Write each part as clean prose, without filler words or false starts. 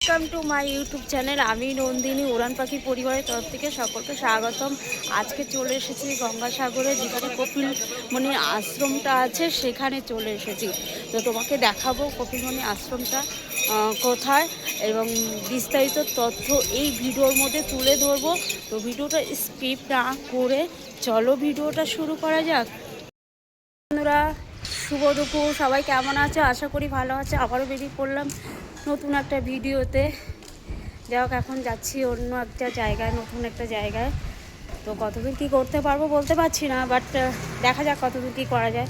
Welcome to my YouTube channel. আমি নন্দিনী উড়ান পাখি পরিবারের তরফ থেকে সকলকে স্বাগতম। আজকে চলে এসেছি গঙ্গাসাগরে, যেখানে কপিলমণির আশ্রমটা আছে সেখানে চলে এসেছি। তো তোমাকে দেখাবো কপিলমণি আশ্রমটা কোথায় এবং বিস্তারিত তথ্য এই ভিডিওর মধ্যে তুলে ধরবো। তো ভিডিওটা স্কিপ না করে চলো ভিডিওটা শুরু করা যাক। বন্ধুরা, শুভ দুপুর। সবাই কেমন আছে? আশা করি ভালো আছে। আবারও বেরিয়ে পড়লাম নতুন একটা ভিডিওতে। যাই হোক, এখন যাচ্ছি অন্য একটা জায়গায়, নতুন একটা জায়গায়। তো কতদূর কী করতে পারবো বলতে পারছি না, বাট দেখা যাক কতদূর কী করা যায়।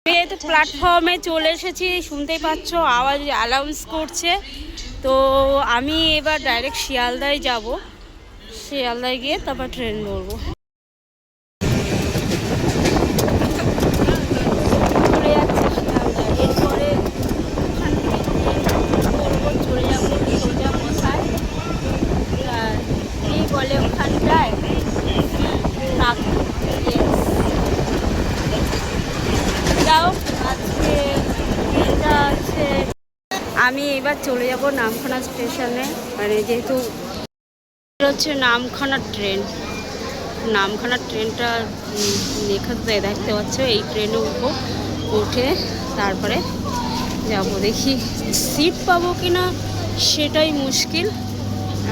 যেহেতু প্ল্যাটফর্মে চলে এসেছি, শুনতেই পাচ্ছ আওয়াজ অ্যানাউন্স করছে। তো আমি এবার ডাইরেক্ট শিয়ালদায় যাব। শিয়ালদায় গিয়ে তারপর ট্রেন ধরবো। আমি এবার চলে যাব নামখানা স্টেশনে, মানে যেহেতু হচ্ছে নামখানা ট্রেন। নামখানা ট্রেনটা লেখা দেখতে পাচ্ছ, এই ট্রেনে উঠবো। উঠে তারপরে যাব, দেখি সিট পাবো কি না সেটাই মুশকিল।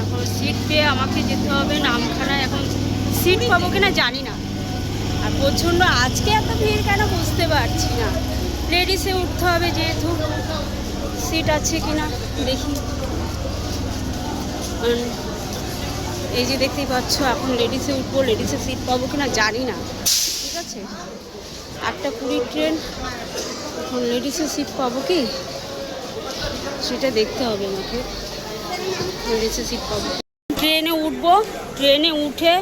এখন সিট পেয়ে আমাকে যেতে হবে নামখানায়। এখন সিট পাবো কি না জানি না। আর প্রচণ্ড আজকে এত ভিড় কেন বুঝতে পারছি না। লেডিসে উঠতে হবে, যেহেতু সিট আছে কি না দেখি। এই যে দেখতেই পাচ্ছ, এখন লেডিসে উঠবো। লেডিসে সিট পাবো কি না জানি না। ঠিক আছে, 8:20 ট্রেন। এখন লেডিসে সিট পাবো কি সেটা দেখতে হবে আমাকে। লেডিসে সিট পাবো। ট্রেনে উঠবো। ট্রেনে উঠে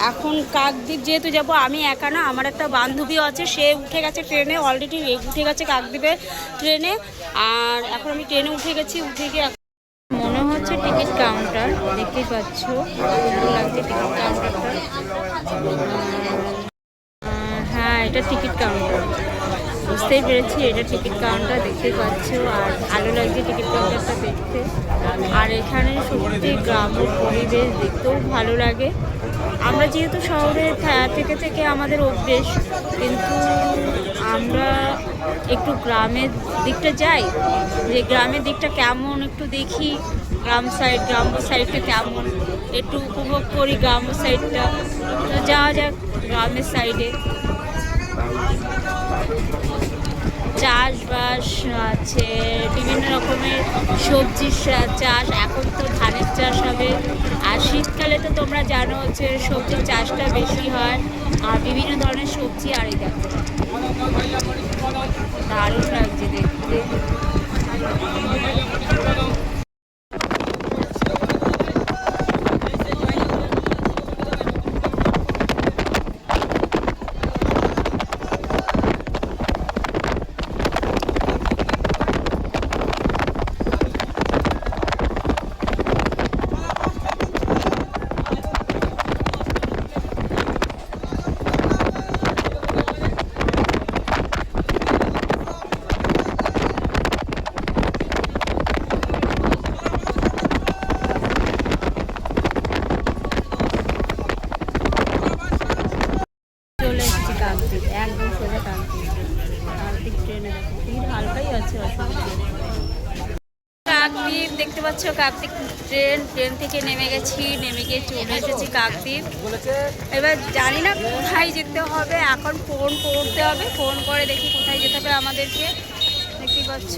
এখন কাকদ্বীপ যেহেতু যাব, আমি একা না, আমার একটা বান্ধবীও আছে, সে উঠে গেছে ট্রেনে, অলরেডি উঠে গেছে কাকদ্বীপের ট্রেনে। আর এখন আমি ট্রেনে উঠে গেছি। উঠে গিয়ে মনে হচ্ছে টিকিট কাউন্টার, দেখতেই পাচ্ছ লাগছে টিকিট কাউন্টারটা। হ্যাঁ, এটা টিকিট কাউন্টার, বুঝতেই পেরেছি এটা টিকিট কাউন্টার, দেখতেই পাচ্ছ। আর ভালো লাগছে টিকিট কাউন্টারটা দেখতে। আর এখানে সত্যি গ্রামের পরিবেশ দেখতেও ভালো লাগে। আমরা যেহেতু শহরে থেকে থেকে আমাদের অভ্যেস, কিন্তু আমরা একটু গ্রামের দিকটা যাই, যে গ্রামের দিকটা কেমন একটু দেখি। গ্রাম্য সাইডটা কেমন একটু উপভোগ করি, গ্রাম্য সাইডটা। তো যাওয়া যাক গ্রামের সাইডে। চাষবাস আছে, বিভিন্ন রকমের সবজির চাষ। এখন তো ধানের চাষ হবে, আর শীতকালে তো তোমরা জানো হচ্ছে সবজির চাষটা বেশি হয়, আর বিভিন্ন ধরনের সবজি। আর এই দেখো দারুণ লাগছে দেখতে। একদম সোজা কাকদ্বীপ ট্রেনে টিকিট হালকাই আছে, অসুবিধা। কাকদ্বীপ দেখতে পাচ্ছ, কাকদ্বীপ ট্রেন থেকে নেমে গেছি। নেমে গিয়ে চলে এসেছি কাকদ্বীপ। এবার জানি না কোথায় যেতে হবে, এখন ফোন করতে হবে। ফোন করে দেখি কোথায় যেতে হবে আমাদেরকে। দেখতেই পাচ্ছ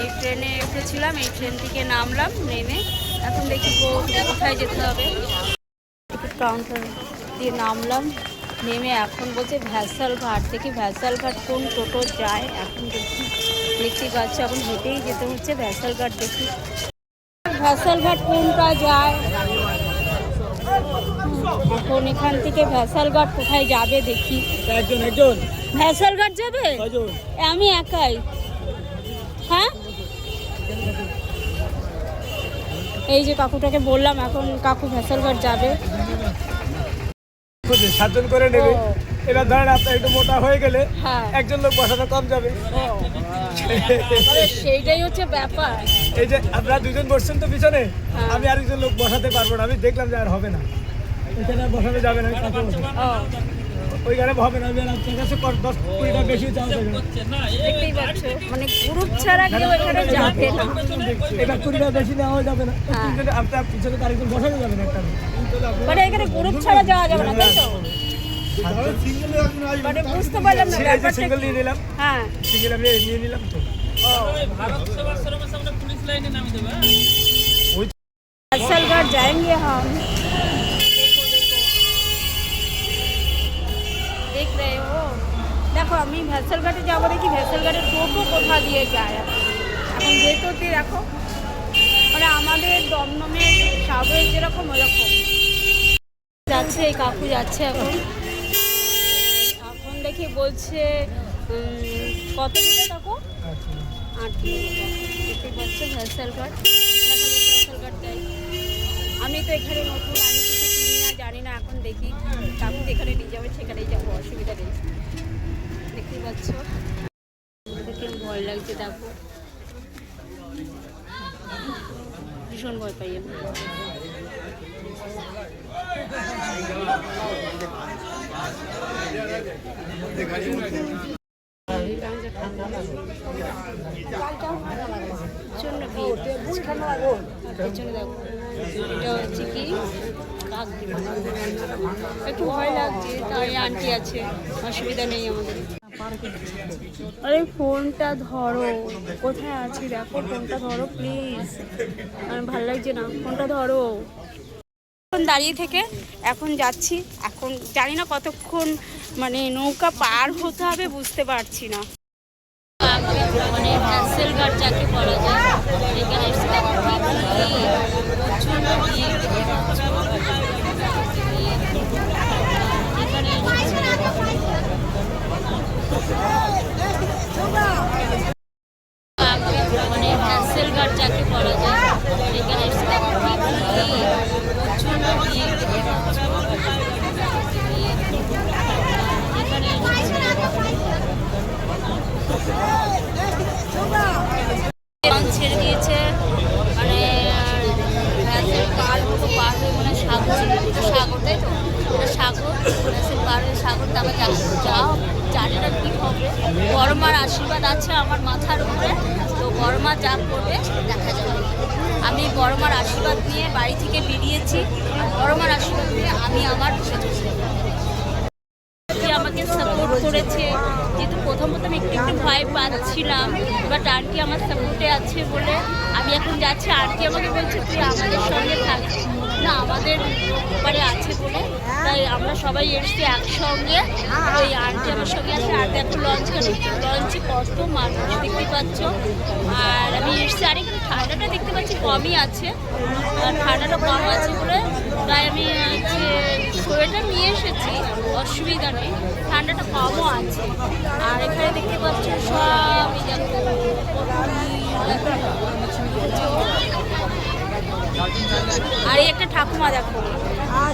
এই ট্রেনে উঠেছিলাম, এই ট্রেন থেকে নামলাম। নেমে এখন দেখি কোথায় যেতে হবে। টিকিট কাউন্টার দিয়ে নামলাম। নেমে এখন বলছে ভ্যাসালঘাট। দেখি ভ্যাসালঘাট কোন টোটো যায় এখন দেখি। দেখতেই পাচ্ছ এখন হেঁটেই যেতে হচ্ছে ভ্যাসালঘাট। দেখি ভ্যাসালঘাট কোনটা যায়। এখন এখান থেকে ভ্যাসালঘাট কোথায় যাবে দেখি। একজন ভ্যাসালঘাট যাবে, আমি একাই। হ্যাঁ, এই যে কাকুটাকে বললাম, এখন কাকু ভ্যাসালঘাট যাবে। 7 জন করে নেবে। এবার ধরেন আপনার একটু মোটা হয়ে গেলে হ্যাঁ একজন লোক বসানো কম যাবে। সেইটাই হচ্ছে ব্যাপার। এই যে আপনারা দুজন বসছেন তো পিছনে, হ্যাঁ। আমি আরেকজন লোক বসাতে পারবো না, আমি দেখলাম যে আর হবে না, এখানে আর বসানো যাবে না, ওইখানে হবে না, আমি আর আপনার কাছে 10-20টা বেশি চাওয়া যাবে না। দেখতেই পাচ্ছ মানে গ্রুপ ছাড়া কেউ এখানে যাবে না। এটা 20টা বেশি নেওয়া যাবে না, আপনার পিছনে আরেকজন বসানো যাবে না একটা, মানে এখানে গ্রুপ ছাড়া যাওয়া যাবে না, তাই তো? মানে বুঝতে পারলাম না ব্যাপারটা। সিঙ্গেল নিয়ে নিলাম, হ্যাঁ সিঙ্গেল আমি নিয়ে নিলাম তো। असलगढ़ जाएंगे हम। देख रहे हो, দেখো আমি ভেসেলঘাটে যাবো, দেখি ভেসেলঘাটের টোটো কোথা দিয়ে যায়। এখন যেতে দেখো মানে আমাদের দমদমের সাগরের যেরকম ওরকম যাচ্ছে। এই কাকু যাচ্ছে এখন, এখন দেখি বলছে কত মিটার কাকু? 8 কিলোমিটার। দেখতে পাচ্ছে ভেসেলঘাট, দেখা যাচ্ছে ভেসেলঘাট যাই। আমি তো এখানে নতুন, আমি কিছু চিনি না, জানি না। এখন দেখি কাকু যেখানে নিয়ে যাবে সেখানেই যাবো, অসুবিধা নেই। দেখতেই পাচ্ছ দেখে ভয় লাগছে, দেখো ভীষণ ভয় পাই আমি। পেছনে দেখো, এটা হচ্ছে কি একটু ভয় লাগছে, তাই আন্টি আছে, অসুবিধা নেই আমাদের। আরে ফোনটা ধরো, কোথায় আছি দেখো, ফোনটা ধরো প্লিজ, ভালো লাগছে না, ফোনটা ধরো। এখন দাঁড়িয়ে থেকে এখন যাচ্ছি, এখন জানি না কতক্ষণ মানে নৌকা পার হতে হবে, বুঝতে পারছি না। মানে ভেসেলঘাট যাকে বলা যায়, এখানে মানে ভেসেলঘাট যাকে বলা যায়, এখানে ছেড়ে দিয়েছে, মানে পার মতো পার হয়ে মানে সাগর, সাগর তাই তো, সাগর পার হয়ে সাগর। তারপরে যা জানি না কী হবে, বড়মার আশীর্বাদ আছে আমার মাথার উপরে, তো বড়মা যা করবে দেখা যাবে। আমি বড়মার আশীর্বাদ নিয়ে বাড়ি থেকে বেরিয়েছি, বড়মার আশীর্বাদ নিয়ে আমি আমার আমাকে সাপোর্ট করেছে। যেহেতু প্রথম একটু ভয় পাচ্ছিলাম, বাট আন্টি আমার সাপোর্টে আছে বলে আমি এখন যাচ্ছি। আন্টি আমাকে বলছে তুই আমাদের সঙ্গে থাকিস না, আমাদের ব্যাপারে আছে বলে, তাই আমরা সবাই এসেছি একসঙ্গে। ওই আন্টি আমার সঙ্গে আছে। আর দেখো লঞ্চে কত মানুষ দেখতে পাচ্ছ। আর আমি এসেছি, আর এখানে ঠান্ডাটা দেখতে পাচ্ছি কমই আছে, ঠান্ডাটা কম আছে বলে তাই আমি সোয়েটার নিয়ে এসেছি, অসুবিধা নেই, ঠান্ডাটা কমও আছে। আর এখানে দেখতে পাচ্ছ সব আর এই একটা ঠাকুমা দেখো,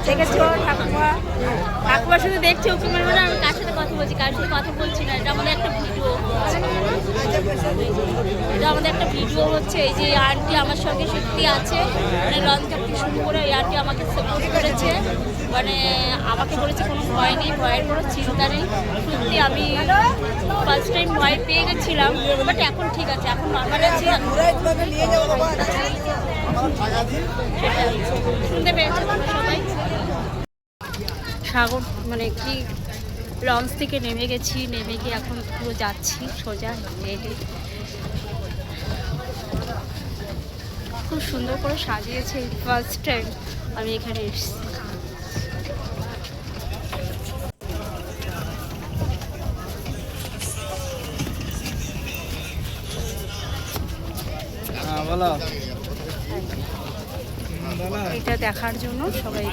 দেখেছো ঠাকুমা? ঠাকুমা শুধু দেখছে, ওকে মনে হয় আমি কার সাথে কথা বলছি, কার সাথে কথা বলছি না। এটা আমাদের একটা ভিডিও, এটা আমাদের একটা ভিডিও হচ্ছে। এই যে আন্টি আমার সঙ্গে সত্যি আছে, মানে লঞ্চ থেকে শুরু করে এই আন্টি আমাকে সাপোর্ট করেছে, মানে আমাকে বলেছে কোনো ভয় নেই, ভয়ের কোনো চিন্তা নেই। সত্যি আমি ফার্স্ট টাইম ভয় পেয়ে গেছিলাম, বাট এখন ঠিক আছে, এখন নর্মাল আছি। শুনতে পেয়েছো সবাই? সাগর মানে কি লঞ্চ থেকে নেমে গেছি, নেমে গিয়ে এখন পুরো যাচ্ছি সোজা হেঁটে। খুব সুন্দর করে সাজিয়েছে, ফার্স্ট টাইম আমি এখানে এসেছি। এটা দেখার জন্য সবাই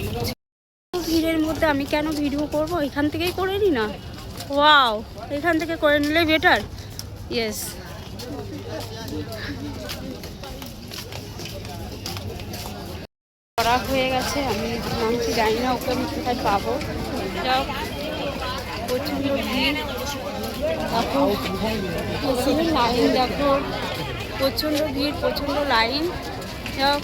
ভিড়ের মধ্যে আমি কেন ভিডিও করব, এখান থেকেই করে নি না। ওয়াও, এখান থেকে করে নিলে বেটার। ইয়েস, করা হয়ে গেছে। আমি নামছি, জানি না ওকে আমি কোথায় পাবো। যাও, প্রচণ্ড ভিড় এখন, প্রচুর লাইন দেখো, প্রচণ্ড ভিড়, প্রচণ্ড লাইন। যাক,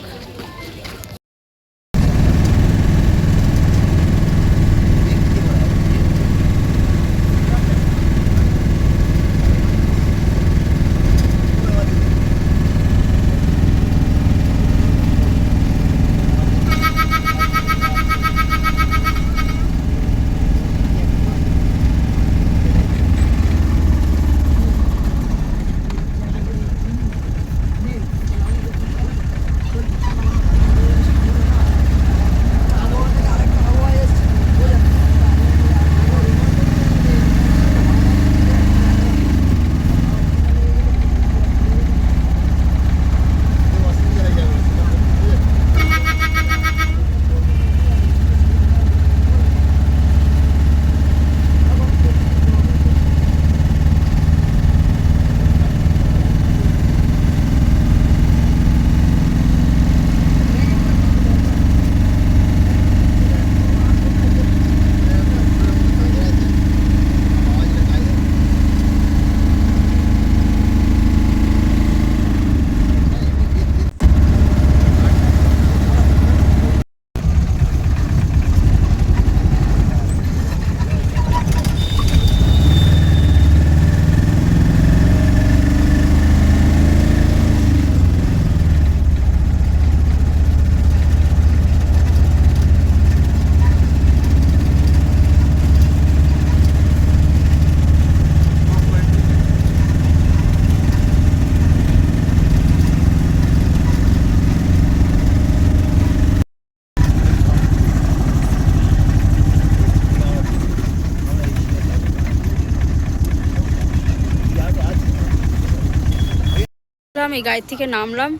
এই গাড়ি থেকে নামলাম,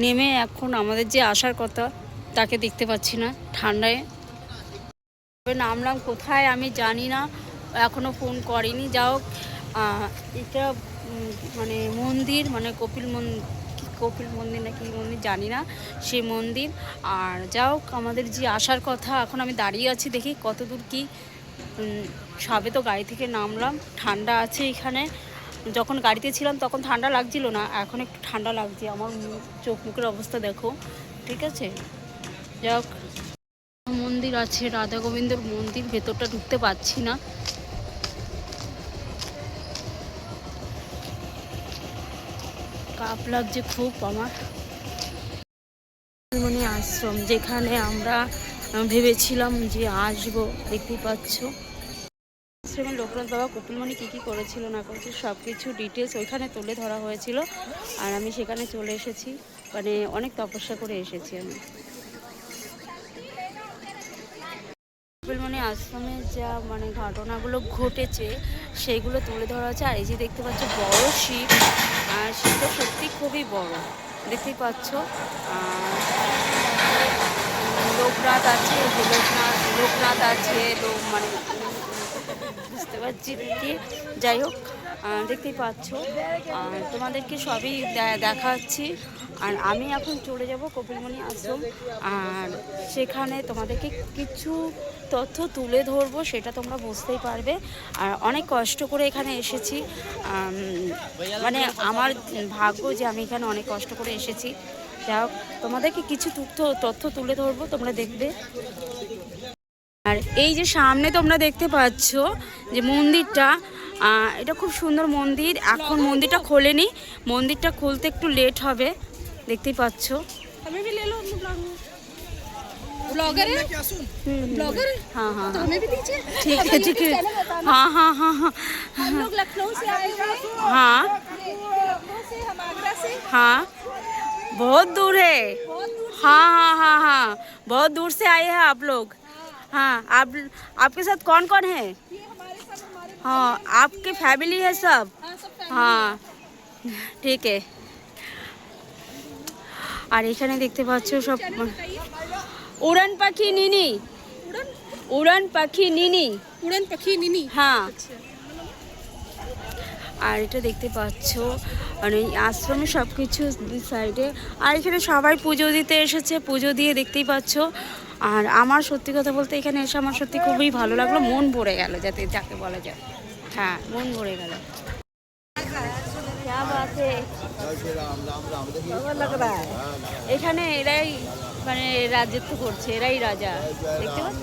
নেমে এখন আমাদের যে আসার কথা তাকে দেখতে পাচ্ছি না ঠান্ডায়। নামলাম কোথায় আমি জানি না, এখনও ফোন করেনি। যাও, এটা মানে মন্দির, মানে কপিল মন্দির না কি মন্দির জানি না, সেই মন্দির। আর যাও, আমাদের যে আসার কথা, এখন আমি দাঁড়িয়ে আছি, দেখি কত দূর কি। সবে তো গাড়ি থেকে নামলাম, ঠান্ডা আছে এখানে। যখন গাড়িতে ছিলাম তখন ঠান্ডা লাগছিল না, এখন একটু ঠান্ডা লাগছে। আমার চোখ মুখের অবস্থা দেখো, ঠিক আছে। যাক, মন্দির আছে, রাধা গোবিন্দর মন্দির, ভেতরটা ঢুকতে পারছি না। কাপ লাগছে খুব আমার। মানে আশ্রম, যেখানে আমরা ভেবেছিলাম যে আসবো, দেখতেই পাচ্ছ। আশ্রমে লোকনাথ বাবা কপিলমণি কী কী করেছিল না করেছিল সব কিছু ডিটেলস ওইখানে তুলে ধরা হয়েছিল। আর আমি সেখানে চলে এসেছি, মানে অনেক তপস্যা করে এসেছি আমি। কপিলমণি আশ্রমে যা মানে ঘটনাগুলো ঘটেছে সেইগুলো তুলে ধরা হয়েছে। আর এই যে দেখতে পাচ্ছ বড় শিব, আর শিবটা সত্যি খুবই বড়, দেখতেই পাচ্ছ। লোকনাথ আছে, লোকনাথ আছে, মানে বুঝতে পারছি কি, যাই হোক, দেখতেই পাচ্ছ। তোমাদেরকে সবই দেখাচ্ছি। আর আমি এখন চলে যাব কপিলমণি আশ্রম, আর সেখানে তোমাদেরকে কিছু তথ্য তুলে ধরবো, সেটা তোমরা বুঝতেই পারবে। আর অনেক কষ্ট করে এখানে এসেছি, মানে আমার ভাগ্য যে আমি এখানে অনেক কষ্ট করে এসেছি। যাই হোক, তোমাদেরকে কিছু তথ্য তুলে ধরবো, তোমরা দেখবে। আর এই যে সামনে তোমরা দেখতে পাচ্ছ যে মন্দিরটা, এটা খুব সুন্দর মন্দির। এখন মন্দিরটা খোলেনি, মন্দিরটা খুলতে একটু লেট হবে, দেখতেই পাচ্ছ। हाँ हाँ ठीक है ठीक है, हाँ हाँ हाँ हाँ हम लोग लखनऊ से आए हैं। हाँ हाँ, बहुत दूर है। हाँ हाँ हाँ हाँ, बहुत दूर से आए हैं आप लोग। हाँ, आपके साथ कौन कौन है? हाँ, आपकी फैमिली है सब? हाँ ठीक है। আর এখানে দেখতে পাচ্ছ সব উড়ান পাখি নিনি, উড়ান পাখি নিনি, হ্যাঁ। আর এটা দেখতে পাচ্ছ মানে এই আশ্রমে সব কিছু দুই সাইডে। আর এখানে সবাই পুজো দিতে এসেছে, পুজো দিয়ে দেখতেই পাচ্ছ। আর আমার সত্যি কথা বলতে এখানে এসে আমার সত্যি খুবই ভালো লাগলো, মন ভরে গেল যাকে বলা যায়। হ্যাঁ, মন ভরে গেল। এখানে এরাই মানে রাজত্ব করছে, এরাই রাজা, দেখতে পাচ্ছ।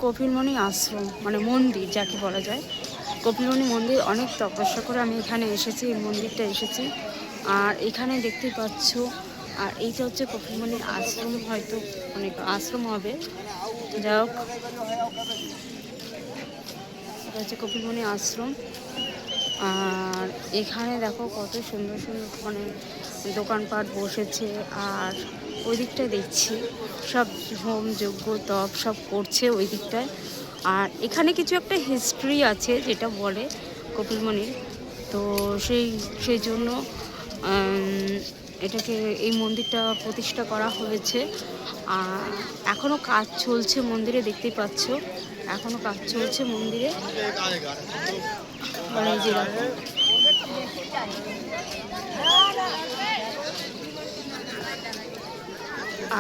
কপিলমুনি আশ্রম মানে মন্দির যাকে বলা যায়, কপিলমুনি মন্দির। অনেক তপস্যা করে আমি এখানে এসেছি, এই মন্দিরটা এসেছি। আর এখানে দেখতেই পাচ্ছ। আর এইটা হচ্ছে কপিলমুনি আশ্রম, হয়তো অনেক আশ্রম হবে, যাই হোক। এটা হচ্ছে কপিলমুনি আশ্রম। আর এখানে দেখো কত সুন্দর সুন্দর মানে দোকানপাট বসেছে। আর ওই দিকটায় দেখছি সব হোম যজ্ঞ তপ সব করছে ওই দিকটায়। আর এখানে কিছু একটা হিস্ট্রি আছে যেটা বলে কপিলমুনির, তো সেই জন্য এটাকে এই মন্দিরটা প্রতিষ্ঠা করা হয়েছে। আর এখনও কাজ চলছে মন্দিরে, দেখতেই পাচ্ছ এখনও কাজ চলছে মন্দিরে। মানে যে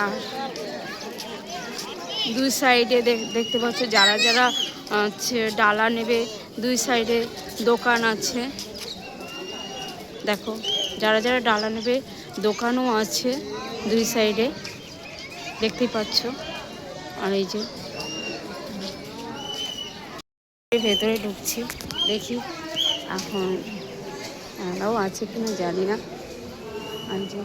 আর দুই সাইডে দেখতে পাচ্ছ যারা যারা হচ্ছে ডালা নেবে, দুই সাইডে দোকান আছে। দেখো যারা যারা ডালা নেবে দোকানও আছে দুই সাইডে, দেখতেই পাচ্ছ। আর এই যে ভেতরে ঢুকছি, দেখি এখন এলাও আছে কিনা জানি না। আর যে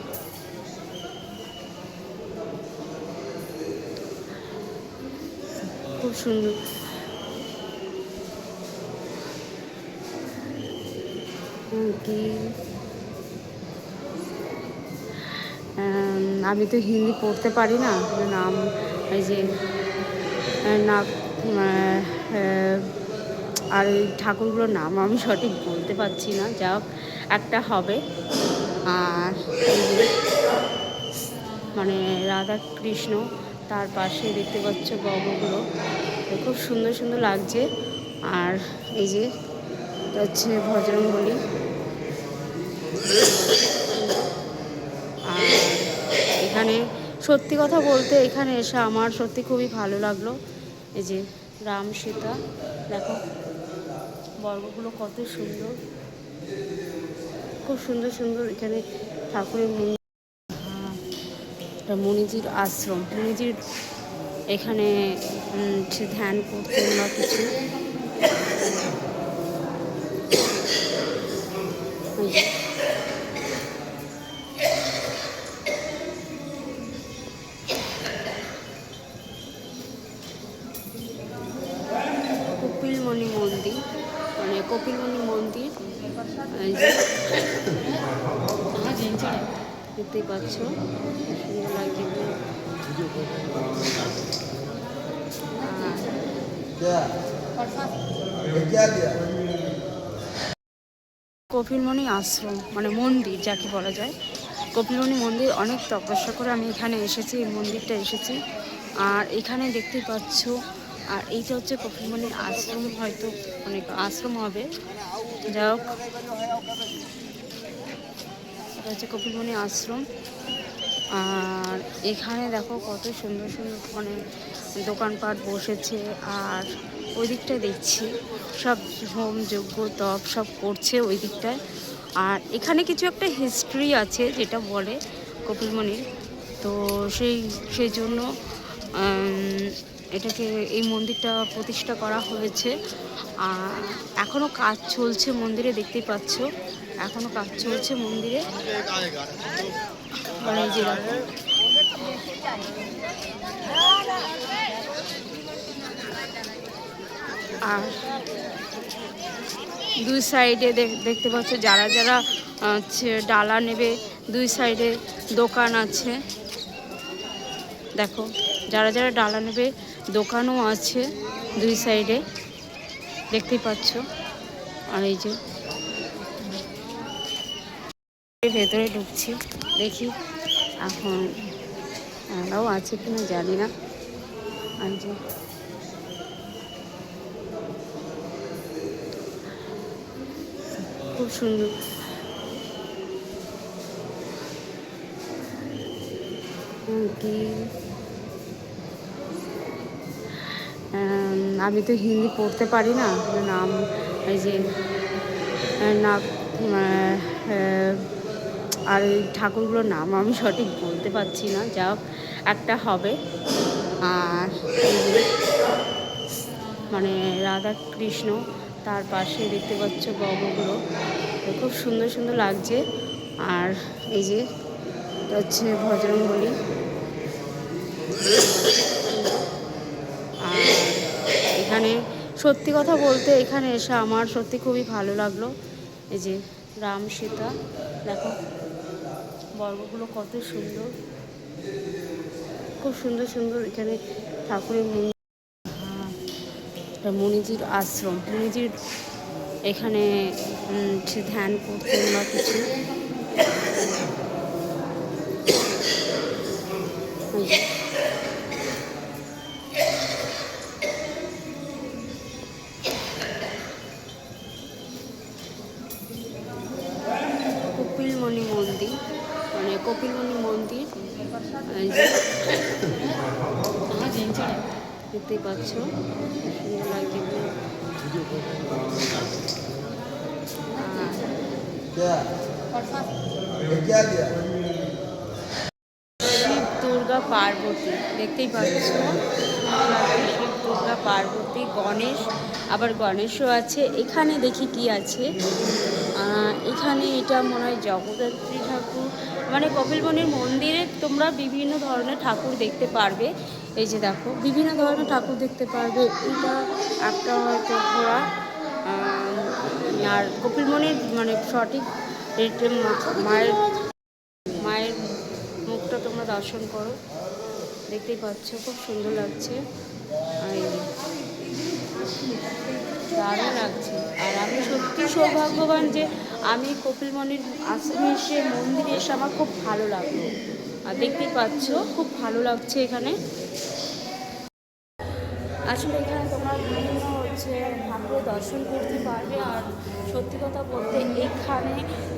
খুব সুন্দর। কি আমি তো হিন্দি পড়তে পারি না, নাম এই যে না, আর এই ঠাকুরগুলোর নাম আমি সঠিক বলতে পারছি না, যা হোক একটা হবে। আর এই যে মানে রাধা কৃষ্ণ, তার পাশে দেখতে পাচ্ছ গগগুলো, খুব সুন্দর সুন্দর লাগছে। আর এই যে হচ্ছে বজরংবলী। আর এখানে সত্যি কথা বলতে এখানে এসে আমার সত্যি খুবই ভালো লাগলো। এই যে রাম সীতা, দেখো বর্গগুলো কত সুন্দর, খুব সুন্দর সুন্দর। এখানে ঠাকুরের মুনিজির আশ্রম, মুনিজির এখানে ধ্যান করতেন বা কিছু। কপিলমুনি মন্দির, মানে কপিলমুনি মন্দির দেখতেই পাচ্ছ, সুন্দর লাগছে। কপিলমুনি আশ্রম মানে মন্দির যাকে বলা যায়, কপিলমুনি মন্দির। অনেক তপস্যা করে আমি এখানে এসেছি, এই মন্দিরটা এসেছি। আর এখানে দেখতেই পাচ্ছ। আর এইটা হচ্ছে কপিলমুনির আশ্রম, হয়তো অনেক আশ্রম হবে, যাই হোক। এটা হচ্ছে কপিলমুনি আশ্রম। আর এখানে দেখো কত সুন্দর সুন্দর মানে দোকানপাট বসেছে। আর ওই দিকটায় দেখছি সব হোম যজ্ঞ তপ সব করছে ওই দিকটায়। আর এখানে কিছু একটা হিস্ট্রি আছে যেটা বলে কপিলমুনির, তো সেই জন্য এটাকে এই মন্দিরটা প্রতিষ্ঠা করা হয়েছে। আর এখনও কাজ চলছে মন্দিরে, দেখতেই পাচ্ছ এখনও কাজ চলছে মন্দিরে। মানে যে আর দুই সাইডে দেখতে পাচ্ছ যারা যারা হচ্ছে ডালা নেবে, দুই সাইডে দোকান আছে। দেখো যারা যারা ডালা নেবে দোকানও আছে দুই সাইডে, দেখতেই পাচ্ছ। আর এই যে ভেতরে ঢুকছি, দেখি এখন এলাও আছে কিনা জানি না। আর যে খুব সুন্দর। কি আমি তো হিন্দি পড়তে পারি না, নাম এই যে না আর এই ঠাকুরগুলোর নাম আমি সঠিক বলতে পারছি না, যা হোক একটা হবে। আর এই যে মানে রাধা কৃষ্ণ, তার পাশে দেখতে পাচ্ছ গহগুলো, খুব সুন্দর সুন্দর লাগছে। আর এই যে হচ্ছে বজরংবলী। আর এখানে সত্যি কথা বলতে এখানে এসে আমার সত্যি খুবই ভালো লাগলো। এই যে রাম সীতা, দেখো বর্গগুলো কত সুন্দর, খুব সুন্দর সুন্দর এখানে ঠাকুরের মুনিজির আশ্রম, মুনিজির এখানে ধ্যান করতেন বা কিছু। কপিলমুনি মন্দির, মানে কপিলমুনি মন্দির দেখতেই পাচ্ছ, সুন্দর লাগছে। শিব দুর্গা পার্বতী দেখতেই পাচ্ছ, শিব দুর্গা পার্বতী, গণেশ, আবার গণেশও আছে। এখানে দেখি কি আছে, এখানে এটা মনে হয় জগদ্ধাত্রী ঠাকুর। মানে কপিলমুনির মন্দিরে তোমরা বিভিন্ন ধরনের ঠাকুর দেখতে পারবে। এই যে দেখো বিভিন্ন ধরনের ঠাকুর দেখতে পারবে। এটা একটা হয়তো ঘোড়া। আর কপিলমুনির মানে সঠিক মায়ের মায়ের মুখটা তোমরা দর্শন করো, দেখতেই পাচ্ছ, খুব সুন্দর লাগছে। আর দারুণ লাগছে। আর আমি সত্যি সৌভাগ্যবান যে আমি কপিলমুনির আশ্রমে এসে, মন্দিরে এসে আমার খুব ভালো লাগলো। আর দেখতেই পাচ্ছ খুব ভালো লাগছে এখানে। আসলে এখানে তোমরা বিভিন্ন ঠাকুর দর্শন করতে পারবে। আর সত্যি কথা বলতে এখানে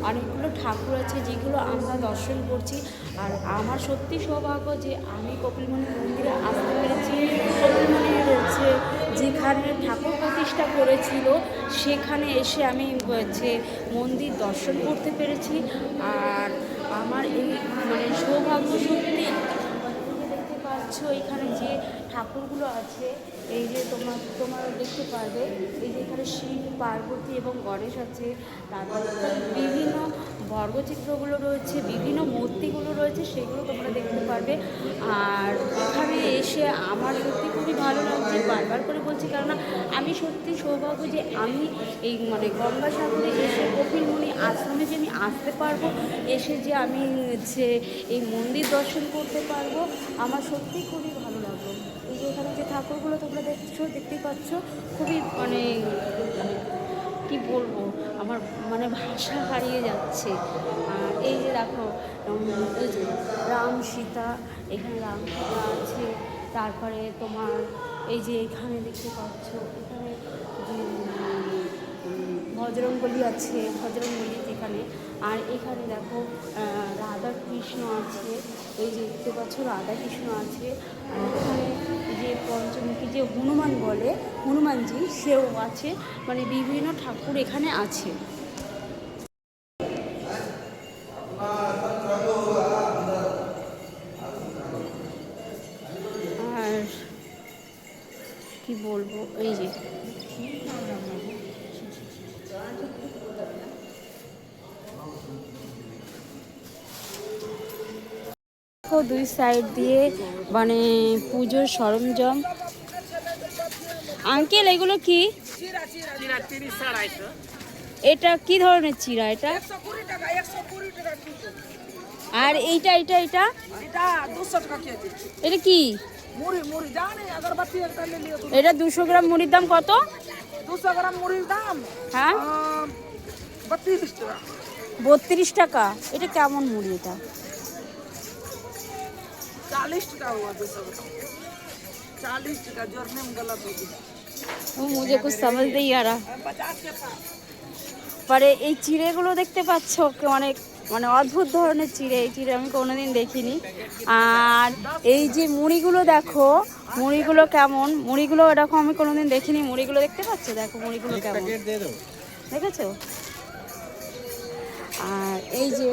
অনেকগুলো ঠাকুর আছে যেগুলো আমরা দর্শন করছি। আর আমার সত্যি সৌভাগ্য যে আমি কপিলমুনি মন্দিরে আসতে পেরেছি। কপিলমুনি রয়েছে যেখানে ঠাকুর প্রতিষ্ঠা করেছিল, সেখানে এসে আমি মন্দির দর্শন করতে পেরেছি। আর আমার এই মানে সৌভাগ্য সত্যি। দেখতে পাচ্ছ এখানে যে ঠাকুরগুলো আছে, এই যে তোমরা দেখতে পারবে, এই যে এখানে শিব, পার্বতী এবং গণেশ আছে। তারপর বিভিন্ন বর্গচিত্রগুলো রয়েছে, বিভিন্ন মূর্তিগুলো রয়েছে, সেগুলো তোমরা দেখতে পারবে। আর এখানে এসে আমার সত্যি খুবই ভালো লাগছে, বারবার করে বলছি, কেননা আমি সত্যি সৌভাগ্য যে আমি এই মানে গঙ্গাসাগরে এসে কপিলমুনি আশ্রমে যে আমি আসতে পারবো, এসে যে আমি এই মন্দির দর্শন করতে পারবো, আমার সত্যি খুবই ভালো লাগলো। এই যে এখানে যে ঠাকুরগুলো তোমরা দেখতেই পাচ্ছ, খুবই মানে কি বলবো, আমার মানে ভাষা হারিয়ে যাচ্ছে। এই যে দেখো এই যে রাম সীতা, এখানে রাম সীতা আছে। তারপরে তোমার এই যে এখানে দেখতে পাচ্ছ, এখানে বজরংবলী আছে, বজরংবলী এখানে। আর এখানে দেখো রাধা কৃষ্ণ আছে, এই যে দেখতে পাচ্ছ রাধা কৃষ্ণ আছে। আর এখানে যে পঞ্চমুখী যে হনুমান বলে, হনুমানজি, সেও আছে। মানে বিভিন্ন ঠাকুর এখানে আছে। আর কি বলবো, এই যে দুই সাইড দিয়ে মানে পুজোর সরঞ্জাম। আঙ্কেল এগুলো কি? এটা কি ধরনের চিড়া এটা? আর এইটা এটা এটা এটা কি? এটা 200 গ্রাম মুড়ির দাম কত? 200 গ্রাম মুড়ির দাম হ্যাঁ 32 টাকা। 32 টাকা। এটা কেমন মুড়ি? এটা 40 টাকা हुआ 200 ग्राम 40 টাকা। जोड़ने में गलत हो गया। वो मुझे कुछ समझ नहीं आ रहा। 50 के पास পরে এই চিড়েগুলো দেখতে পাচ্ছ অনেক মানে অদ্ভুত ধরনের চিড়ে, এই চিড়ে আমি কোনোদিন দেখিনি। আর এই যে মুড়িগুলো দেখো, মুড়িগুলো কেমন, মুড়িগুলো এরকম আমি কোনোদিন দেখিনি। মুড়িগুলো দেখতে পাচ্ছ, দেখো মুড়িগুলো কেমন, দেখেছো? আর এই যে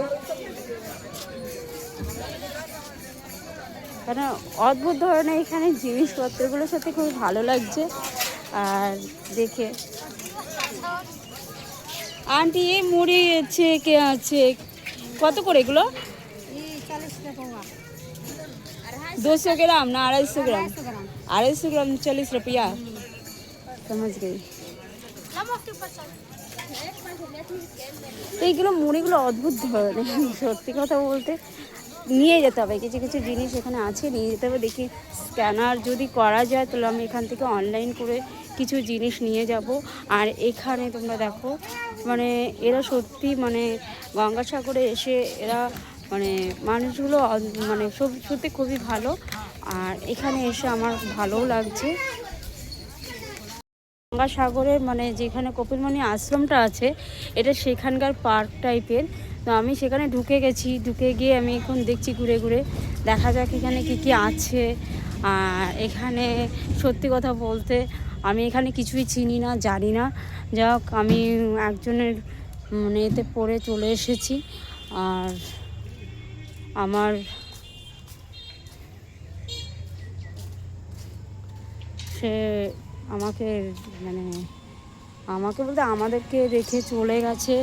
কেন অদ্ভুত ধরনের এখানে জিনিসপত্রগুলো সত্যি খুব ভালো লাগছে আর দেখে। আন্টি এই মুড়ি আছে কে আছে, কত করে এগুলো? 200 ग्राम ना 250 ग्राम? 250 ग्राम 40 रुपया, समझ गई। এইগুলো মুড়িগুলো অদ্ভুত ধরনের, সত্যি কথা বলতে নিয়ে যেতে হবে। কিছু কিছু জিনিস এখানে আছে, নিয়ে যেতে হবে। দেখি স্ক্যানার যদি করা যায় তাহলে আমি এখান থেকে অনলাইন করে কিছু জিনিস নিয়ে যাব। আর এখানে তোমরা দেখো মানে এরা সত্যি মানে গঙ্গাসাগরে এসে এরা মানে মানুষগুলো মানে সত্যি খুবই ভালো। আর এখানে এসে আমার ভালোও লাগছে। গঙ্গাসাগরের মানে যেখানে কপিলমুনি আশ্রমটা আছে এটা সেখানকার পার্ক টাইপের। তো আমি সেখানে ঢুকে গেছি, ঢুকে গিয়ে আমি এখন দেখছি ঘুরে ঘুরে, দেখা যাক এখানে কি কি আছে। আর এখানে সত্যি কথা বলতে আমি এখানে কিছুই চিনি না, জানি না। যাক আমি একজনের মানে এতে পড়ে চলে এসেছি। আর আমার সে আমাকে মানে আমাকে বলতে আমাদেরকে রেখে চলে গেছে,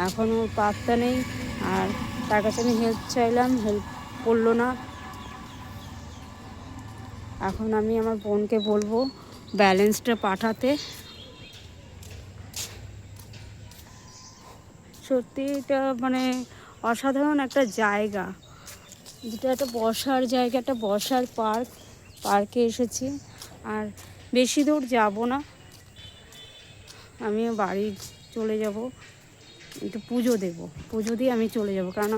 এখনও পাত্তা নেই। আর তার কাছে আমি হেল্প চাইলাম, হেল্প করলো না। এখন আমি আমার বোনকে বলবো ব্যালেন্সটা পাঠাতে। সত্যি এটা মানে অসাধারণ একটা জায়গা, যেটা একটা বসার জায়গা, একটা বসার পার্কে এসেছি। আর বেশি দূর যাব না, আমিও বাড়ি চলে যাব, একটু পুজো দেব, পুজো দিয়ে আমি চলে যাব। কারণ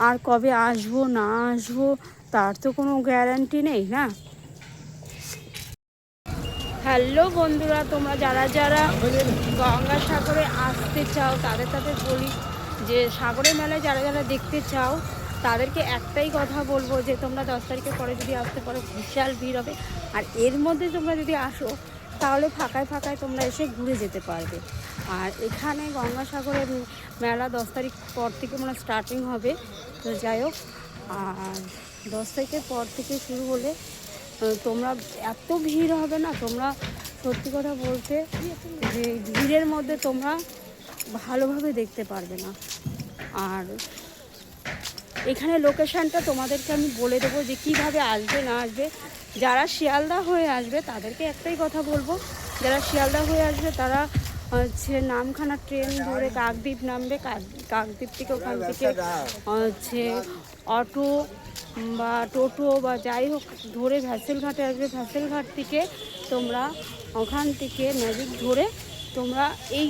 আর কবে আসবো না আসবো তার তো কোনো গ্যারান্টি নেই না। হ্যালো বন্ধুরা, তোমরা যারা যারা গঙ্গাসাগরে আসতে চাও তাদের বলি যে সাগরের মেলায় যারা যারা দেখতে চাও তাদেরকে একটাই কথা বলবো যে তোমরা 10 তারিখের পরে যদি আসতে পারো বিশাল ভিড় হবে। আর এর মধ্যে তোমরা যদি আসো তাহলে ফাঁকায় ফাঁকায় তোমরা এসে ঘুরে যেতে পারবে। আর এখানে গঙ্গাসাগরের মেলা 10 তারিখ পর থেকে মানে স্টার্টিং হবে। তো যাই হোক, আর 10 তারিখের পর থেকে শুরু হলে তোমরা এত ভিড় হবে না, তোমরা সত্যি কথা বলতে যে ভিড়ের মধ্যে তোমরা ভালোভাবে দেখতে পারবে না। আর এখানে লোকেশানটা তোমাদেরকে আমি বলে দেবো যে কীভাবে আসবে না আসবে। যারা শিয়ালদা হয়ে আসবে তাদেরকে একটাই কথা বলবো, যারা শিয়ালদা হয়ে আসবে তারা হচ্ছে নামখানা ট্রেন ধরে কাকদ্বীপ নামবে। কাকদ্বীপ থেকে ওখান থেকে হচ্ছে অটো বা টোটো বা যাই হোক ধরে ভ্যাসেলঘাটে আসবে। ভ্যাসেলঘাট থেকে তোমরা ওখান থেকে ম্যাজিক ধরে তোমরা এই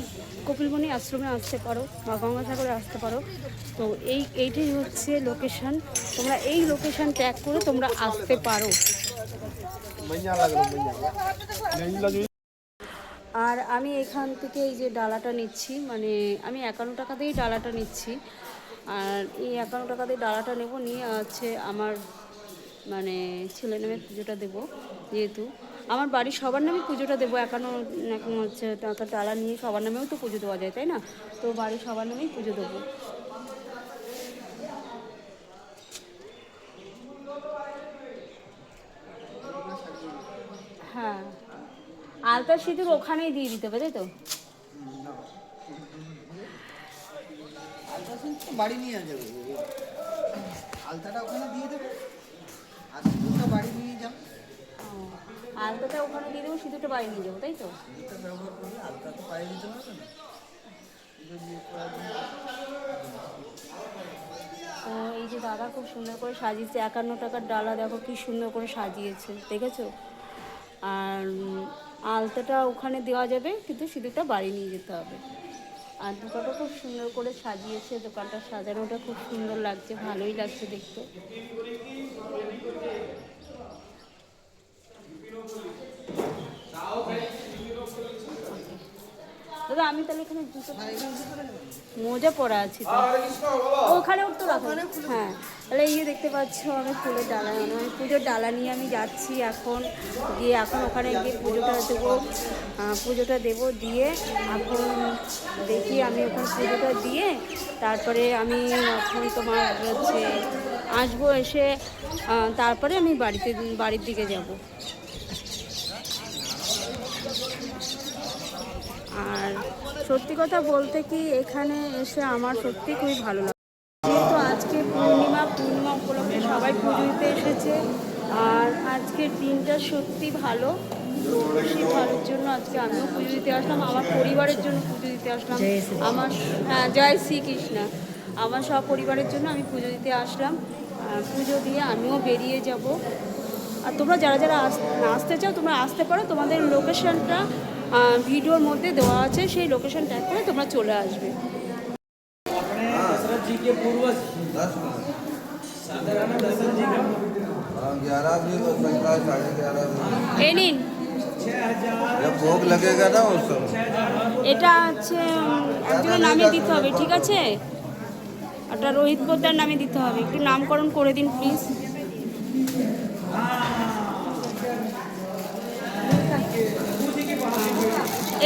কপিলমুনি আশ্রমে আসতে পারো বা গঙ্গাসাগরে আসতে পারো। তো এইটাই হচ্ছে লোকেশান, তোমরা এই লোকেশান ট্যাগ করে তোমরা আসতে পারো। আর আমি এখান থেকে এই যে ডালাটা নিচ্ছি, মানে আমি 51 টাকা দিয়েই ডালাটা নিচ্ছি। আর এই 51 টাকা দিয়ে ডালাটা নেব, নিয়ে আছে আমার মানে ছেলে নামে পুজোটা দেবো। যেহেতু আমার বাড়ির সবার নামে পুজোটা দেবো, 51 হচ্ছে টাকা ডালা নিয়ে সবার নামেও তো পুজো দেওয়া যায়, তাই না? তো বাড়ির সবার নামেই পুজো দেবো। হ্যাঁ, আলতা সিঁদুর ওখানেই দিয়ে দিতে হবে, তাই তো? বাড়ি নিয়ে যাবে, আলতাটা ওখানে দিয়ে দেবে আর সিঁদুরটা বাড়ি নিয়ে যাও। আলতাটা ওখানে দিয়ে দেবো, সিঁদুরটা বাড়ি নিয়ে যাবো, তাই তো? এটা ব্যবহার করবে, আলতা তো পায়ে দিতে পারবে না। তো এই যে দাদা খুব সুন্দর করে সাজিয়েছে, 51 টাকার ডালা দেখো কি সুন্দর করে সাজিয়েছে, দেখেছো? আর আলতাটা ওখানে দেওয়া যাবে, কিন্তু সিঁদুরটা বাড়ি নিয়ে যেতে হবে। আর দোকানটা খুব সুন্দর করে সাজিয়েছে, দোকানটা সাজানোটা খুব সুন্দর লাগছে, ভালোই লাগছে দেখতে। দাদা দাদা আমি তাহলে এখানে জুতো মোজা পরা আছি তো ওখানে তো রাখো হ্যাঁ তাহলে এই যে দেখতে পাচ্ছ আমি ফুলের ডালা মানে আমি পুজোর ডালা নিয়ে আমি যাচ্ছি এখন গিয়ে এখন ওখানে গিয়ে পুজোটা দেবো দিয়ে এখন দেখি আমি ওখানে পুজোটা দিয়ে তারপরে আমি এখন তোমার হচ্ছে আসবো এসে তারপরে আমি বাড়ির দিকে যাব। আর সত্যি কথা বলতে কি এখানে এসে আমার সত্যি খুবই ভালো লাগে যেহেতু আজকে পূর্ণিমা উপলক্ষে সবাই পুজো দিতে এসেছে আর আজকের দিনটা সত্যি ভালো তো সেই ভালোর জন্য আজকে আমিও পুজো দিতে আসলাম আমার পরিবারের জন্য পুজো দিতে আসলাম আমার হ্যাঁ জয় শ্রীকৃষ্ণ আমার সব পরিবারের জন্য আমি পুজো দিতে আসলাম পুজো দিয়ে আমিও বেরিয়ে যাব। আর তোমরা যারা যারা আসতে চাও তোমরা আসতে পারো তোমাদের লোকেশনটা ভিডিওর মধ্যে দেওয়া আছে সেই লোকেশন ট্যাগ করে তোমরা চলে আসবে। दशरथ जी के पूर्वज 11 भी हो सकता है 11:30 এই নিন जब भोग लगेगा ना उस समय এটা হচ্ছে একজনের নামে দিতে হবে ঠিক আছে ওটা রোহিত পোদ্দার নামে দিতে হবে একটু নামকরণ করে দিন প্লিজ।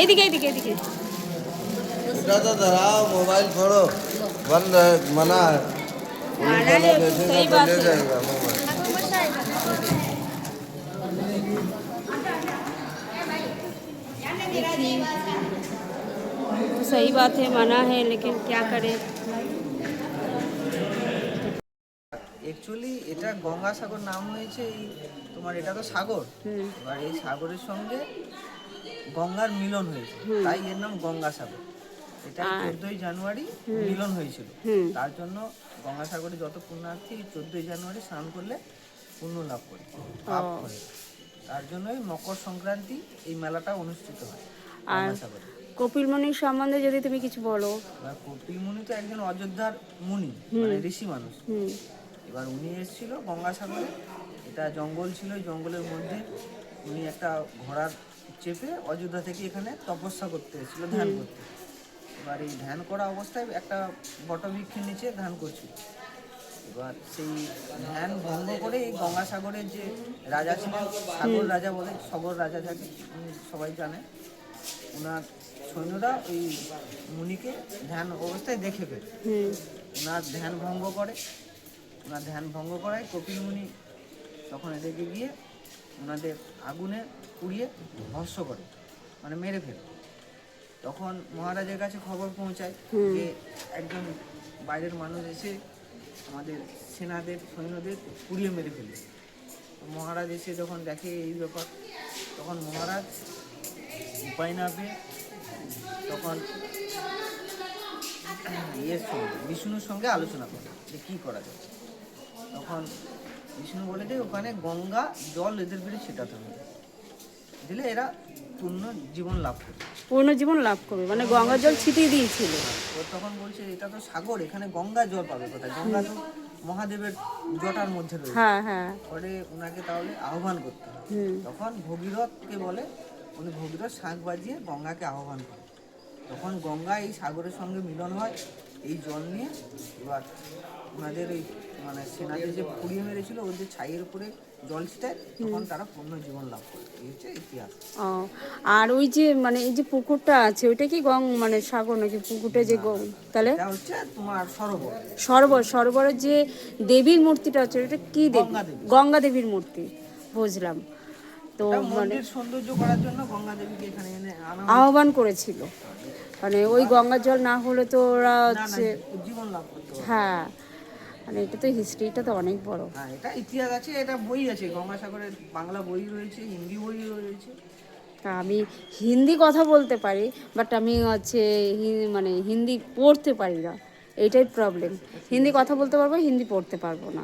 এইদিকে এইদিকে এইদিকে बेटा तो धराओ मोबाइल छोड़ो बंद है मना है पुलिस वाला देखेगा सही तो बात ले है। जाएगा मोबाइल तो सही बात है मना है लेकिन क्या करे। অ্যাকচুয়ালি এটা গঙ্গাসাগর নাম হয়েছে এই তোমার এটা তো সাগর এবার এই সাগরের সঙ্গে গঙ্গার মিলন হয়েছে তাই এর নাম গঙ্গাসাগর। এটা 14ই জানুয়ারি মিলন হয়েছিল তার জন্য গঙ্গাসাগরে যত পুণ্যার্থী 14ই জানুয়ারি স্নান করলে পুণ্য লাভ করে পাপ করে তার জন্যই মকর সংক্রান্তি এই মেলাটা অনুষ্ঠিত হয় আর গঙ্গাসাগরে। কপিল মুনির সম্বন্ধে যদি তুমি কিছু বলো। এবার কপিল মুনি তো একজন অযোধ্যার মুনি মানে ঋষি মানুষ। এবার উনি এসেছিল গঙ্গাসাগরে এটা জঙ্গল ছিল এই জঙ্গলের মধ্যে উনি একটা ঘোড়ার চেপে অযোধ্যা থেকে এখানে তপস্যা করতে এসেছিল ধ্যান করতে। এবার এই ধ্যান করা অবস্থায় একটা বটবৃক্ষের নিচে ধ্যান করছিল। এবার সেই ধ্যান ভঙ্গ করে এই গঙ্গাসাগরের যে রাজা ছিলেন সাগর রাজা বলে সগর রাজা যাকে সবাই জানে ওনার সৈন্যরা ওই মুনিকে ধ্যান অবস্থায় দেখে ফেলে ওনার ধ্যান ভঙ্গ করে। ওনার ধ্যান ভঙ্গ করায় কপিল মুনি তখন এদিকে গিয়ে ওনাদের আগুনে পুড়িয়ে ভস্ম করে মানে মেরে ফেলে। তখন মহারাজের কাছে খবর পৌঁছায় যে একজন বাইরের মানুষ এসে আমাদের সেনাদের সৈন্যদের পুড়িয়ে মেরে ফেলে। তো মহারাজ এসে যখন দেখে এই ব্যাপার তখন মহারাজ উপায় না পেয়ে তখন বিষ্ণুর সঙ্গে আলোচনা করে যে কী করা যায়। তখন বিষ্ণু বলে যে ওখানে গঙ্গা জল এদের বেড়ে ছিটাতে হবে দিলে এরা পূর্ণ জীবন লাভ করবে মানে গঙ্গা জল ছিটিয়ে দিয়েছিল। ও তখন বলছে এটা তো সাগর এখানে গঙ্গা জল পাবে কোথায় গঙ্গা তো মহাদেবের জটার মধ্যে রয়েছে পরে ওনাকে তাহলে আহ্বান করতে হবে। তখন ভগীরথকে বলে উনি ভগীরথ শাঁখ বাজিয়ে গঙ্গাকে আহ্বান করে তখন গঙ্গা এই সাগরের সঙ্গে মিলন হয় এই জল নিয়ে। এবার ওনাদের এই মানে সেনাদের যে পুড়িয়ে মেরেছিল ওদের ছাইয়ের উপরে জল ছিটায় তখন তারা পূর্ণ জীবন লাভ করে এই হচ্ছে ইতিহাস। আর ওই যে মানে এই যে পুকুরটা আছে ওইটা কি মানে সাগর নাকি পুকুরটা যে তাহলে এটা হচ্ছে তোমার সরোবরের যে দেবীর মূর্তিটা আছে ওটা কি দেবী? গঙ্গা দেবীর মূর্তি বুঝলাম। তো মানে সৌন্দর্য করার জন্য গঙ্গা দেবীকে এখানে এনে আহ্বান করেছিল মানে ওই গঙ্গার জল না হলে তো ওরা হচ্ছে জীবন লাভ করতে পারে। হ্যাঁ মানে এটা তো হিস্ট্রিটা তো অনেক বড়। হ্যাঁ এটা ইতিহাস আছে এটা বই আছে গঙ্গাসাগরের বাংলা বই রয়েছে হিন্দি বই রয়েছে। আমি হিন্দি কথা বলতে পারি বাট আমি হচ্ছে মানে হিন্দি পড়তে পারি না এইটাই প্রবলেম। হিন্দি কথা বলতে পারবো হিন্দি পড়তে পারবো না।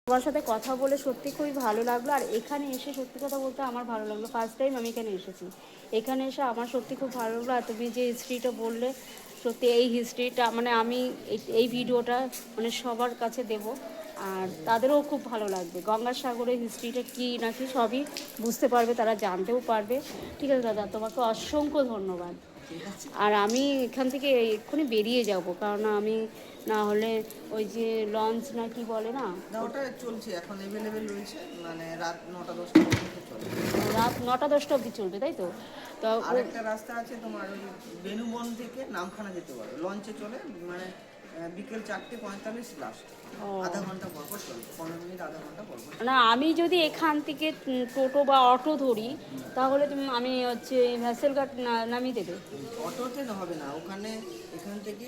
তোমার সাথে কথা বলে সত্যি খুবই ভালো লাগলো আর এখানে এসে সত্যি কথা বলতে আমার ভালো লাগলো ফার্স্ট টাইম আমি এখানে এসেছি এখানে এসে আমার সত্যি খুব ভালো লাগলো। আর তুমি যে হিস্ট্রিটা বললে সত্যি এই হিস্ট্রিটা মানে আমি এই ভিডিওটা মানে সবার কাছে দেব আর তাদেরও খুব ভালো লাগবে গঙ্গাসাগরের হিস্ট্রিটা কী নাকি সবই বুঝতে পারবে তারা জানতেও পারবে। ঠিক আছে দাদা তোমাকে অসংখ্য ধন্যবাদ। আর আমি এখান থেকে এক্ষুনি বেরিয়ে যাব, কারণ আমি না হলে ওই যে লঞ্চ না কি বলে না, না ওটা চলছে এখন অ্যাভেলেবেল রয়েছে, মানে রাত 9টা-10টা পর্যন্ত চলে। রাত 9টা-10টা অবধি চলবে, তাই তো? তো আরেকটা রাস্তা আছে তোমার ওই বেনুবন থেকে নামখানা যেতে পারো, লঞ্চে চলে, মানে বিকেল 4:45 লাস্ট, আধা ঘন্টা পর পর চলে, 15 মিনিট আধা ঘন্টা পর পর। না আমি যদি এখান থেকে টোটো বা অটো ধরি তাহলে আমি হচ্ছে ভ্যাসেলঘাট নামিয়ে দেবে? অটোতে হবে না, ওখানে এখান থেকে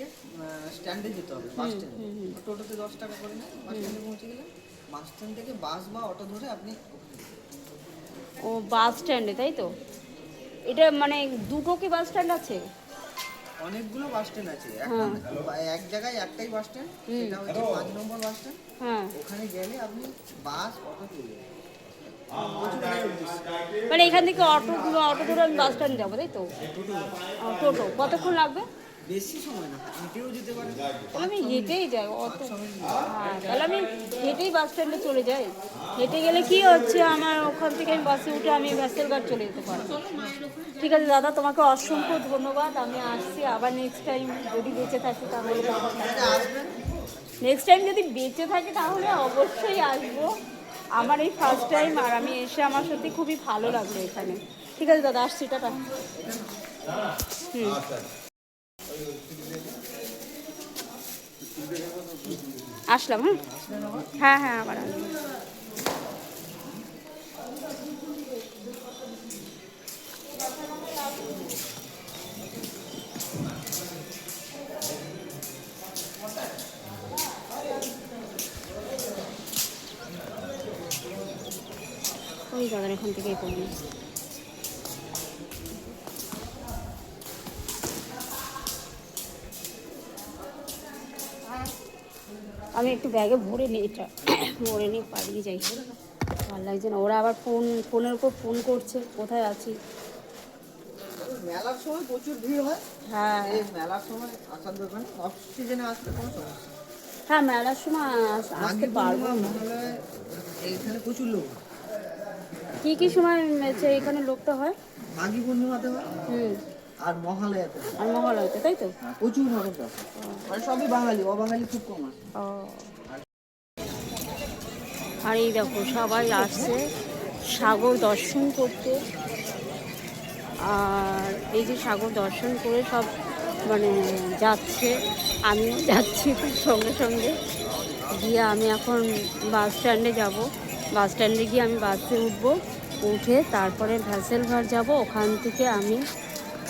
স্ট্যান্ডে যেতে হবে, বাস স্ট্যান্ডে। টোটোতে 10 টাকা করে নেয়, বাস স্ট্যান্ডে পৌঁছে গেলে বাস স্ট্যান্ড থেকে বাস বা অটো ধরে আপনি ওখানে যাবেন। ও বাস স্ট্যান্ডে, তাই তো? এটা মানে দুটো কি বাস স্ট্যান্ড আছে? অনেকগুলো বাস স্ট্যান্ড আছে, এখন এক জায়গায় একটাই বাস স্ট্যান্ড, সেটা হচ্ছে 5 নম্বর বাস স্ট্যান্ড। হ্যাঁ, ওখানে গেলে আপনি বাস অটো পেয়ে যাবেন। মানে এখান থেকে অটো ধরে আমি বাস স্ট্যান্ড যাবো, তাই তো? টোটো কতক্ষণ লাগবে? বেশি সময় না, হেঁটেও যেতে পারেন। তাহলে আমি হেঁটেই যাই অত, হ্যাঁ তাহলে আমি হেঁটেই বাস স্ট্যান্ডে চলে যাই। হেঁটে গেলে কি হচ্ছে, আমার ওখান থেকে আমি বাসে উঠে আমি ভ্যাসেলঘাট চলে যেতে পারবো। ঠিক আছে দাদা, তোমাকে অসংখ্য ধন্যবাদ। আমি আসছি আবার নেক্সট টাইম যদি বেঁচে থাকি তাহলে। নেক্সট টাইম যদি বেঁচে থাকে তাহলে অবশ্যই আসবো। আমার এই ফার্স্ট টাইম, আর আমি এসে আমার সত্যি খুবই ভালো লাগলো এখানে। ঠিক আছে দাদা, আসছি, টাটা। আসলাম। হ্যাঁ হ্যাঁ আবার আসবো। ওই দাদার এখান থেকেই করবো। আমি একটু ব্যাগে ভরে নিই, এটা ভরে নিয়ে পালিয়ে যাই, ভালো লাগছে না। ওরা আবার ফোনের উপর ফোন করছে, কোথায় আছি। মেলার সময় প্রচুর ভিড় হয়। হ্যাঁ এই মেলার সময় আসার দোকানে অফ সিজনে আসলে কোনো সমস্যা নেই। হ্যাঁ, মেলার সময় আসতে পারবো না। এইখানে প্রচুর লোক। কী সময় এখানে লোকটা হয়? মাঘী পূর্ণিমাতে হয়, আর মহালয়াতে, আর মহালয়াতে, তাই তো? প্রচুর মানুষ আছে, মানে সবই বাঙালি, অবাঙালি খুব কম আছে। আর এই দেখো সবাই আসছে সাগর দর্শন করতে। আর এই যে সাগর দর্শন করে সব মানে যাচ্ছে, আমিও যাচ্ছি সঙ্গে সঙ্গে। গিয়ে আমি এখন বাস স্ট্যান্ডে যাব, বাস স্ট্যান্ডে গিয়ে আমি বাসে উঠবো, উঠে তারপরে ভ্যাসেলঘাট যাব। ওখান থেকে আমি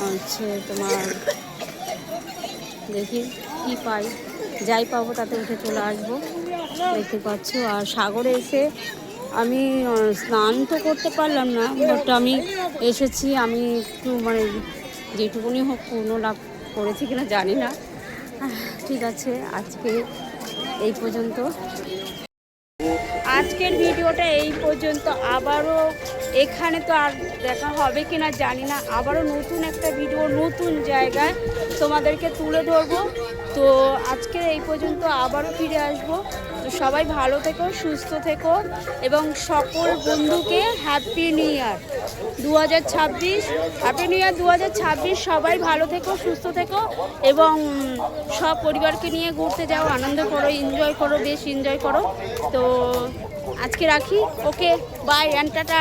হচ্ছে তোমার দেখি কি পাই, যাই পাবো তাতে উঠে চলে আসবো, দেখতে পাচ্ছ। আর সাগরে এসে আমি স্নান তো করতে পারলাম না, বাট আমি এসেছি, আমি একটু মানে যেটুকুনি হোক পূর্ণ লাভ করেছি কিনা জানি না। ঠিক আছে, আজকে এই পর্যন্ত, আজকের ভিডিওটা এই পর্যন্ত। আবারও এখানে তো আর দেখা হবে কিনা জানি না, আবারও নতুন একটা ভিডিও নতুন জায়গায় তোমাদেরকে তুলে ধরবো। তো আজকে এই পর্যন্ত, আবারও ফিরে আসবো। তো সবাই ভালো থেকো, সুস্থ থেকো, এবং সকল বন্ধুকে happy new year 2026। Happy new year 2026। সবাই ভালো থেকো, সুস্থ থেকো, এবং সব পরিবারকে নিয়ে ঘুরতে যাও, আনন্দ করো, এনজয় করো, বেশ এনজয় করো। তো আজকে রাখি, ওকে, বাই অ্যান্ড টাটা।